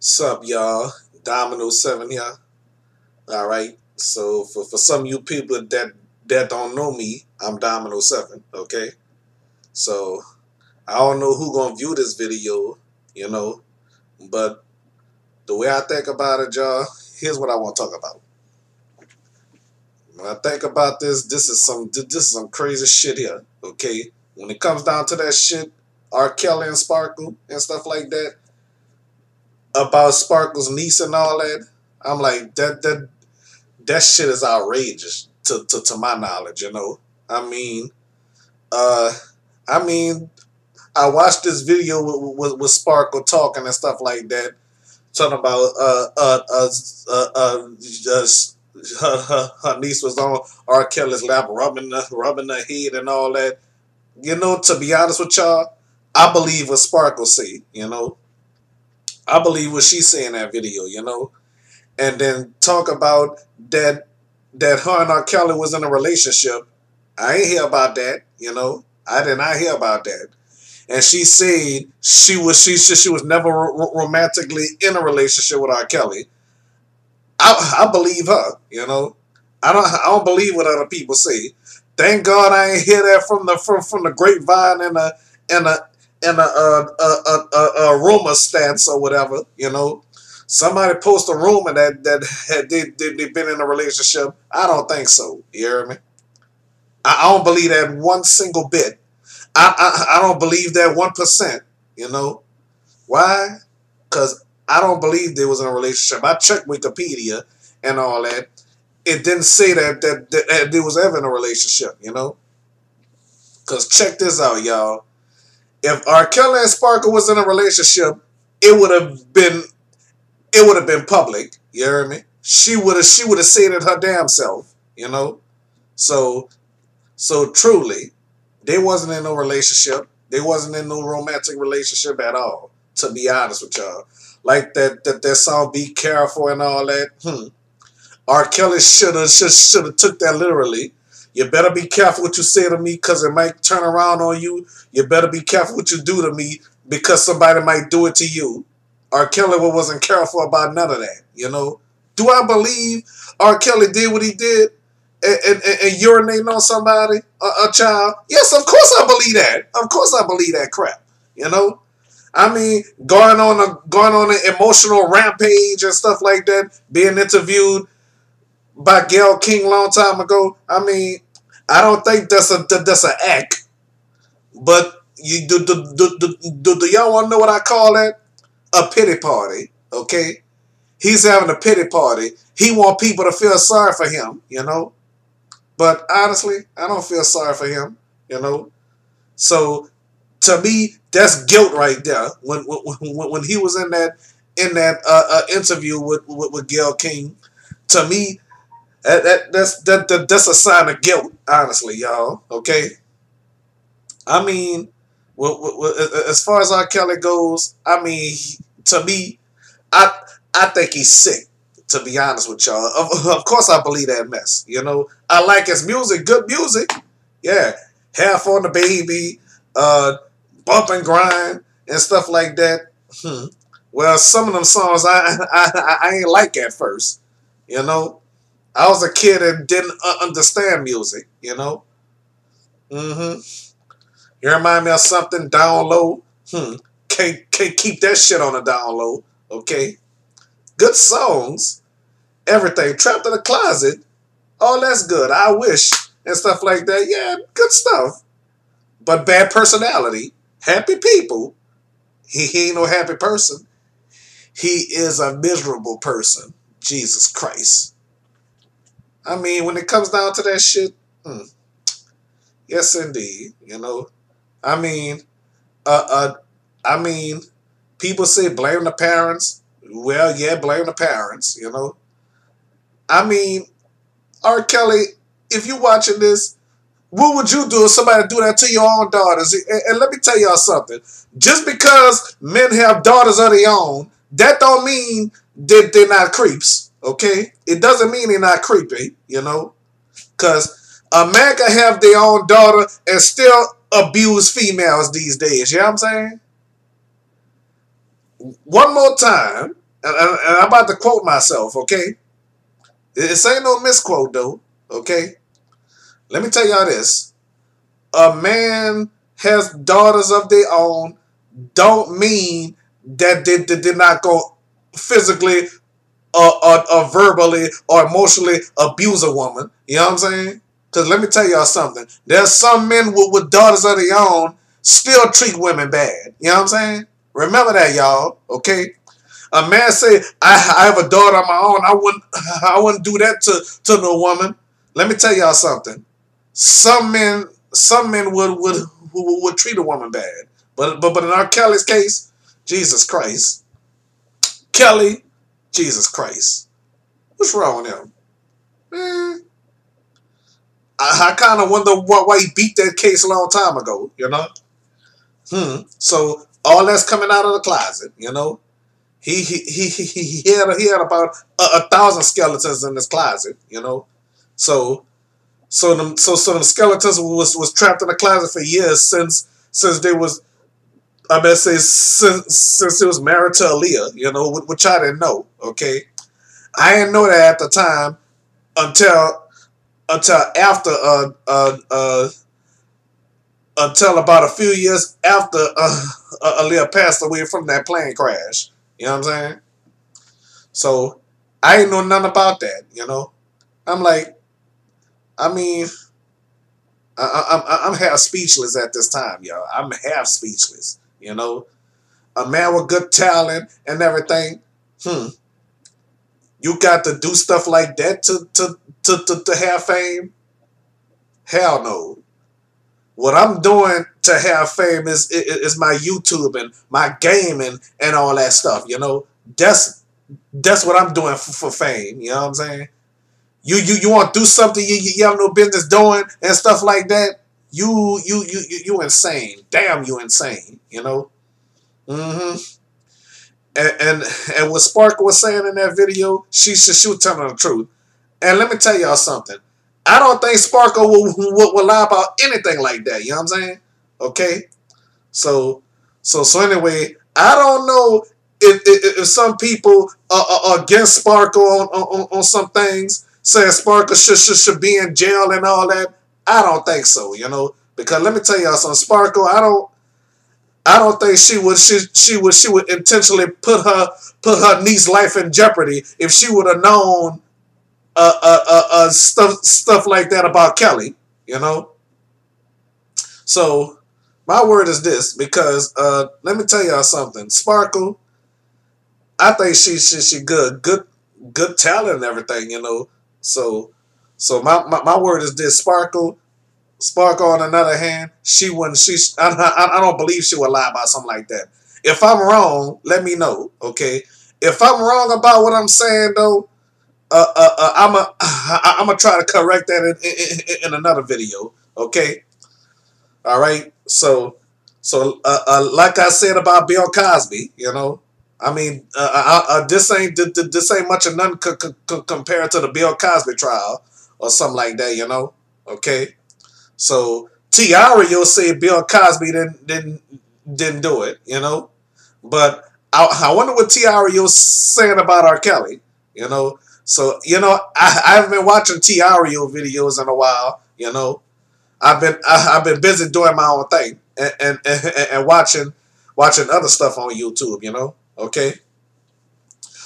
Sup, y'all? Dominoes 7 here. All right. So for some of you people that don't know me, I'm Domino 7. Okay. So I don't know who gonna view this video, you know, but the way I think about it, y'all, here's what I want to talk about. When I think about this is some crazy shit here. Okay. When it comes down to that shit, R. Kelly and Sparkle and stuff like that, about Sparkle's niece and all that, I'm like that shit is outrageous to my knowledge, you know. I mean, uh, I mean, I watched this video with Sparkle talking and stuff like that, talking about her niece was on R. Kelly's lap, rubbing her head and all that. You know, to be honest with y'all, I believe what Sparkle say. You know, I believe what she say in that video. You know, and then talk about that her and R. Kelly was in a relationship. I ain't hear about that, you know. I did not hear about that. And she said she was never romantically in a relationship with R. Kelly. I believe her, you know. I don't believe what other people say. Thank God I ain't hear that from the grapevine and a rumor stats or whatever, you know. Somebody post a rumor that had they've been in a relationship. I don't think so. You hear me? I don't believe that one single bit. I don't believe that 1%. You know why? Because I don't believe they was in a relationship. I checked Wikipedia and all that. It didn't say that they was ever in a relationship. You know? Because check this out, y'all. If R. Kelly and Sparkle was in a relationship, it would have been public. You hear me? She would have said it her damn self. You know? So truly, they wasn't in no relationship. They wasn't in no romantic relationship at all. To be honest with y'all, like that song "Be Careful" and all that. R. Kelly should have took that literally. You better be careful what you say to me, because it might turn around on you. You better be careful what you do to me, because somebody might do it to you. R. Kelly wasn't careful about none of that, you know. Do I believe R. Kelly did what he did and urinating on somebody, a child? Yes, of course I believe that. Of course I believe that crap, you know. I mean, going on an emotional rampage and stuff like that, being interviewed by Gayle King a long time ago. I mean, I don't think that's an act. But you do y'all want to know what I call that? A pity party. Okay, he's having a pity party. He want people to feel sorry for him, you know. But honestly, I don't feel sorry for him, you know. So to me, that's guilt right there. When he was in that interview with Gayle King, to me, that's a sign of guilt. Honestly, y'all. Okay. I mean, as far as R. Kelly goes, I mean, to me, I I think he's sick. To be honest with y'all, of course I believe that mess. You know, I like his music, good music. Yeah, Half on the Baby, Bump and Grind, and stuff like that. Well, some of them songs I ain't like at first. You know, I was a kid and didn't understand music. You know. You remind me of something down low. Can't keep that shit on the down low. Okay. Good songs. Everything. Trapped in the Closet. Oh, that's good. I Wish. And stuff like that. Yeah, good stuff. But bad personality. Happy people. He ain't no happy person. He is a miserable person. Jesus Christ. I mean, when it comes down to that shit, yes indeed. You know. I mean, I mean, people say blame the parents. Well, yeah, blame the parents, you know. I mean, R. Kelly, if you watching this, what would you do if somebody do that to your own daughters? And let me tell y'all something. Just because men have daughters of their own, that don't mean that they're not creeps, okay? It doesn't mean they're not creepy, you know? Because a man can have their own daughter and still abuse females these days, you know what I'm saying? One more time. and I'm about to quote myself, okay? This ain't no misquote though, okay? Let me tell y'all this. A man has daughters of their own don't mean that they did not go physically or verbally or emotionally abuse a woman. You know what I'm saying? Because let me tell y'all something. There's some men with daughters of their own still treat women bad. You know what I'm saying? Remember that, y'all. Okay? A man say, I have a daughter of my own. I wouldn't do that to no woman. Let me tell y'all something. Some men would treat a woman bad. But in R. Kelly's case, Jesus Christ. Kelly, Jesus Christ. What's wrong with him? Man, I kind of wonder why he beat that case a long time ago, you know? So all that's coming out of the closet, you know? He had about 1,000 skeletons in his closet, you know? So them skeletons was trapped in the closet for years since they was, I bet say since it was married to Aaliyah, you know, which I didn't know. Okay, I didn't know that at the time until after until about a few years after Aaliyah passed away from that plane crash. You know what I'm saying? So I didn't know nothing about that. You know, I'm like, I mean, I'm half speechless at this time, y'all. I'm half speechless. You know, a man with good talent and everything. You got to do stuff like that to have fame? Hell no. What I'm doing to have fame is my YouTube and my gaming and all that stuff. You know, that's what I'm doing for fame. You know what I'm saying? You want to do something you have no business doing and stuff like that. You insane. Damn, you insane. You know. Mm-hmm. And what Sparkle was saying in that video, she was telling the truth. And let me tell y'all something. I don't think Sparkle will lie about anything like that. You know what I'm saying? Okay. So anyway, I don't know if some people are against Sparkle on some things, saying Sparkle should be in jail and all that. I don't think so. You know, because let me tell y'all something. Sparkle, I don't think she would intentionally put her niece's life in jeopardy if she would have known stuff like that about Kelly, you know. So my word is this, because let me tell y'all something. Sparkle, I think she good talent and everything, you know. So my word is this. Sparkle, on another hand, I don't believe she would lie about something like that. If I'm wrong, let me know, okay? If I'm wrong about what I'm saying, though, I'm gonna try to correct that in another video, okay? All right. So like I said about Bill Cosby, you know, I mean, this ain't much of none compared to the Bill Cosby trial or something like that, you know, okay? So Tiario said Bill Cosby didn't do it, you know. But I wonder what Tiario's saying about R. Kelly, you know. So you know, I haven't been watching Tiario videos in a while, you know. I've been busy doing my own thing and watching other stuff on YouTube, you know. Okay.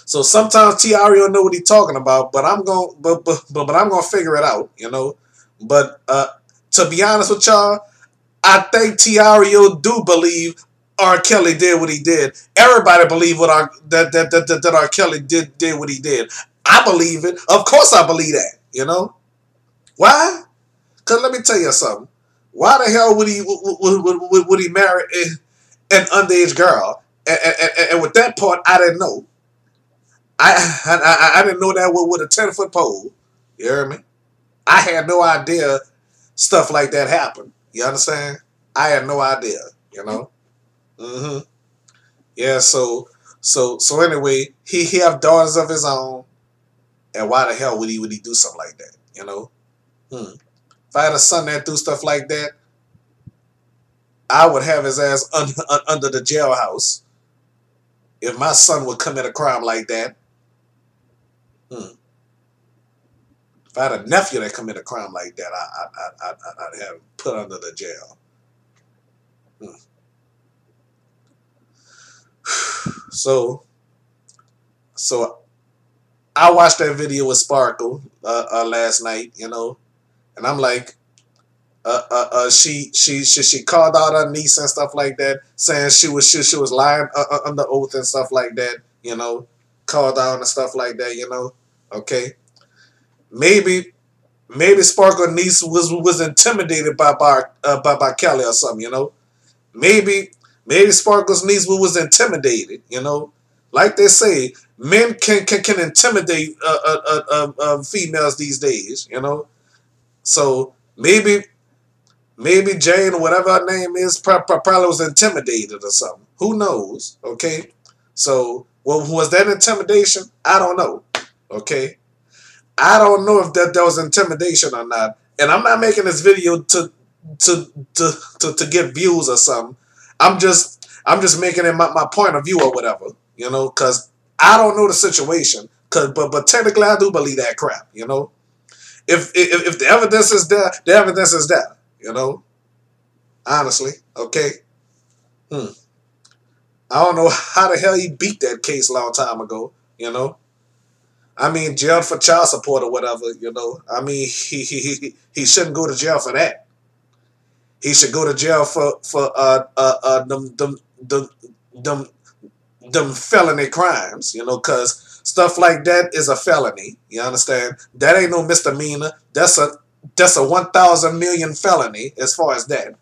So sometimes Tiario know what he's talking about, but I'm gonna figure it out, you know. But to be honest with y'all, I think Tiario do believe R. Kelly did what he did. Everybody believe that R. Kelly did what he did. I believe it. Of course I believe that, you know. Why? Because let me tell you something. Why the hell would he marry an underage girl? And with that part, I didn't know. I didn't know that with a 10-foot pole. You hear me? I had no idea stuff like that happened. You understand? I had no idea. You know. Yeah. So anyway, he have daughters of his own, and why the hell would he do something like that? You know. If I had a son that do stuff like that, I would have his ass under the jailhouse. if my son would commit a crime like that, hmm, if I had a nephew that commit a crime like that, I'd have him put under the jail. Hmm. So, so I watched that video with Sparkle last night, you know, and I'm like, she called out her niece and stuff like that, saying she was lying under oath and stuff like that, you know, called out and stuff like that, you know. Okay, maybe Sparkle niece was intimidated by Kelly or something, you know. Maybe Sparkle's niece was intimidated, you know. Like they say, men can intimidate females these days, you know. So maybe Jane or whatever her name is probably was intimidated or something. Who knows? Okay. So well, was that intimidation? I don't know. Okay. I don't know if that was intimidation or not. And I'm not making this video to get views or something. I'm just making it my point of view or whatever, you know, because I don't know the situation. But technically I do believe that crap, you know. If the evidence is there, the evidence is there, you know. Honestly, okay. Hmm. I don't know how the hell he beat that case a long time ago, you know. I mean, jailed for child support or whatever, you know. I mean, he shouldn't go to jail for that. He should go to jail for them them felony crimes, you know, because stuff like that is a felony. You understand? That ain't no misdemeanor. That's a 1,000 million felony as far as that.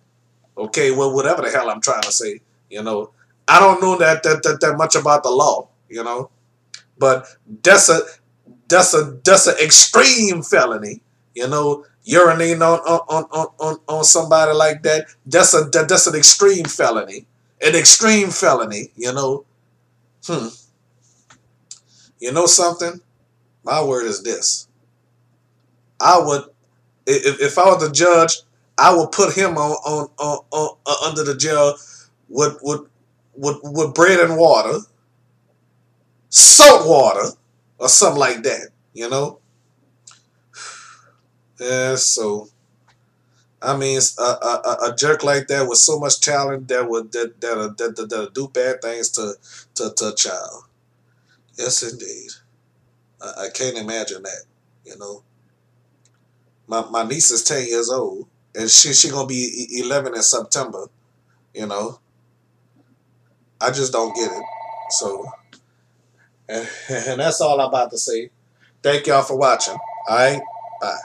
Okay, well, whatever the hell I'm trying to say, you know, I don't know that much about the law, you know, but that's a that's an extreme felony, you know. Urinating on somebody like that, that's an extreme felony, you know. Hmm. You know something? My word is this: I would, if I was the judge, I would put him on under the jail with bread and water, salt water, or something like that. You know. Yeah. So I mean, a jerk like that with so much talent that do bad things to a child. Yes, indeed. I can't imagine that. You know, my niece is 10 years old, and she gonna be 11 in September. You know, I just don't get it. So, and that's all I'm about to say. Thank y'all for watching. All right, bye.